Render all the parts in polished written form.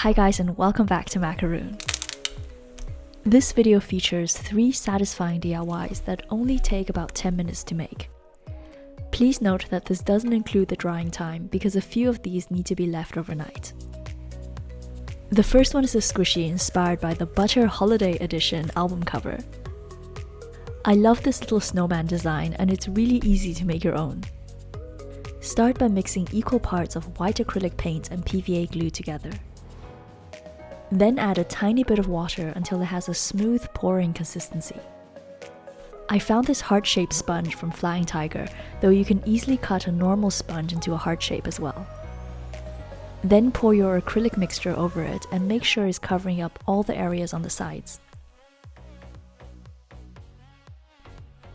Hi guys, and welcome back to Macaroon. This video features 3 satisfying DIYs that only take about 10 minutes to make. Please note that this doesn't include the drying time because a few of these need to be left overnight. The first one is a squishy inspired by the Butter Holiday Edition album cover. I love this little snowman design and it's really easy to make your own. Start by mixing equal parts of white acrylic paint and PVA glue together. Then add a tiny bit of water until it has a smooth pouring consistency. I found this heart-shaped sponge from Flying Tiger, though you can easily cut a normal sponge into a heart shape as well. Then pour your acrylic mixture over it and make sure it's covering up all the areas on the sides.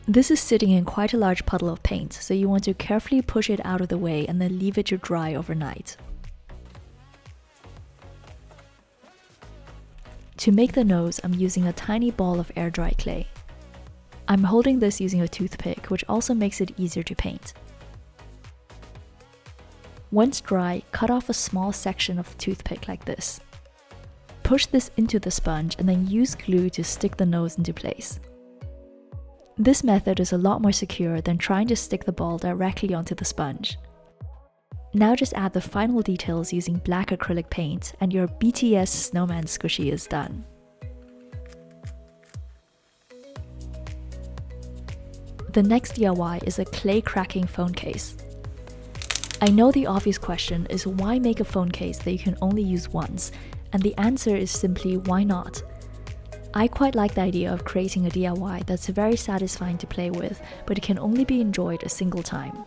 This is sitting in quite a large puddle of paint, so you want to carefully push it out of the way and then leave it to dry overnight. To make the nose, I'm using a tiny ball of air-dry clay. I'm holding this using a toothpick, which also makes it easier to paint. Once dry, cut off a small section of the toothpick like this. Push this into the sponge and then use glue to stick the nose into place. This method is a lot more secure than trying to stick the ball directly onto the sponge. Now just add the final details using black acrylic paint and your BTS snowman squishy is done. The next DIY is a clay cracking phone case. I know the obvious question is why make a phone case that you can only use once, and the answer is simply why not? I quite like the idea of creating a DIY that's very satisfying to play with, but it can only be enjoyed a single time.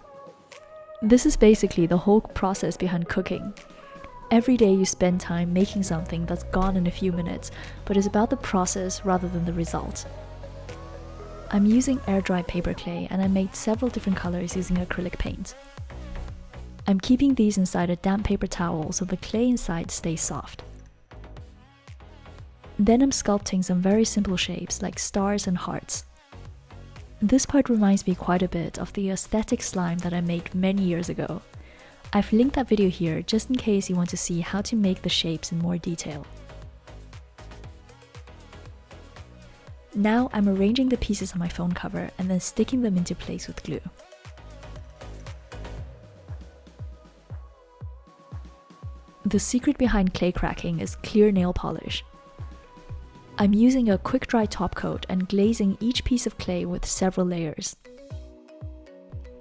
This is basically the whole process behind cooking. Every day you spend time making something that's gone in a few minutes, but it's about the process rather than the result. I'm using air-dried paper clay and I made several different colors using acrylic paint. I'm keeping these inside a damp paper towel so the clay inside stays soft. Then I'm sculpting some very simple shapes like stars and hearts. This part reminds me quite a bit of the aesthetic slime that I made many years ago. I've linked that video here just in case you want to see how to make the shapes in more detail. Now I'm arranging the pieces on my phone cover and then sticking them into place with glue. The secret behind clay cracking is clear nail polish. I'm using a quick-dry top coat and glazing each piece of clay with several layers.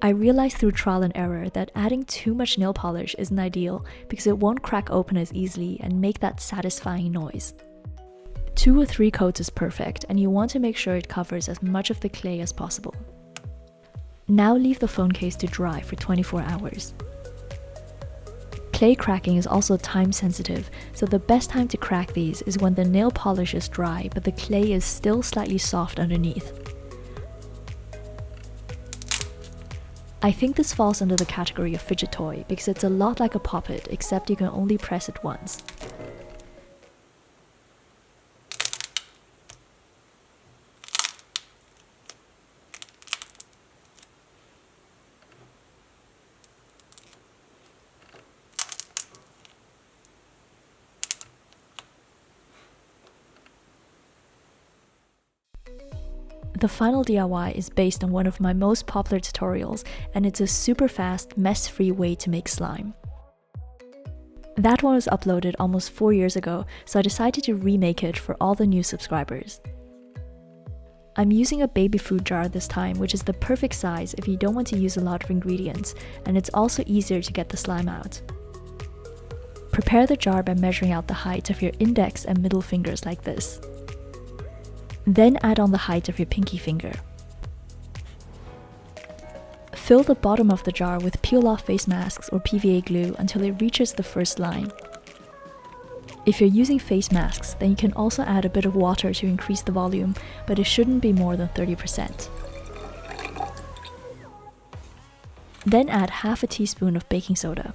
I realized through trial and error that adding too much nail polish isn't ideal because it won't crack open as easily and make that satisfying noise. 2 or 3 coats is perfect, and you want to make sure it covers as much of the clay as possible. Now leave the phone case to dry for 24 hours. Clay cracking is also time sensitive, so the best time to crack these is when the nail polish is dry but the clay is still slightly soft underneath. I think this falls under the category of fidget toy because it's a lot like a poppet except you can only press it once. The final DIY is based on one of my most popular tutorials, and it's a super fast, mess-free way to make slime. That one was uploaded almost 4 years ago, so I decided to remake it for all the new subscribers. I'm using a baby food jar this time, which is the perfect size if you don't want to use a lot of ingredients, and it's also easier to get the slime out. Prepare the jar by measuring out the height of your index and middle fingers like this. Then add on the height of your pinky finger. Fill the bottom of the jar with peel-off face masks or PVA glue until it reaches the first line. If you're using face masks, then you can also add a bit of water to increase the volume, but it shouldn't be more than 30%. Then add half a teaspoon of baking soda.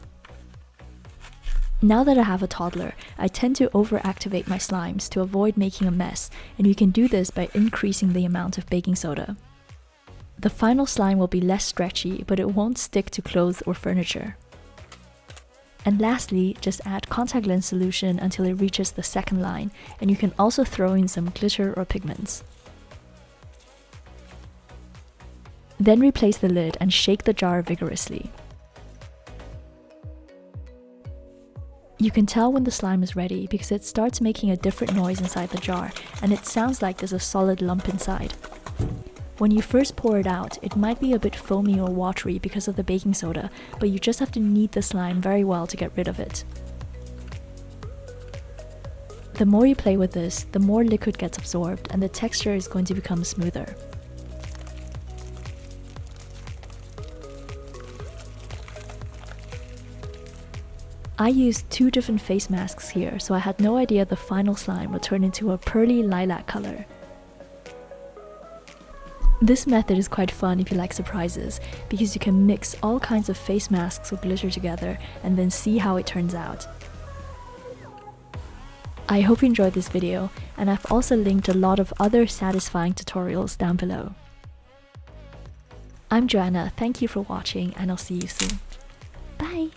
Now that I have a toddler, I tend to overactivate my slimes to avoid making a mess, and you can do this by increasing the amount of baking soda. The final slime will be less stretchy, but it won't stick to clothes or furniture. And lastly, just add contact lens solution until it reaches the second line, and you can also throw in some glitter or pigments. Then replace the lid and shake the jar vigorously. You can tell when the slime is ready because it starts making a different noise inside the jar, and it sounds like there's a solid lump inside. When you first pour it out, it might be a bit foamy or watery because of the baking soda, but you just have to knead the slime very well to get rid of it. The more you play with this, the more liquid gets absorbed and the texture is going to become smoother. I used 2 different face masks here, so I had no idea the final slime would turn into a pearly lilac color. This method is quite fun if you like surprises, because you can mix all kinds of face masks with glitter together and then see how it turns out. I hope you enjoyed this video, and I've also linked a lot of other satisfying tutorials down below. I'm Joanna, thank you for watching, and I'll see you soon. Bye!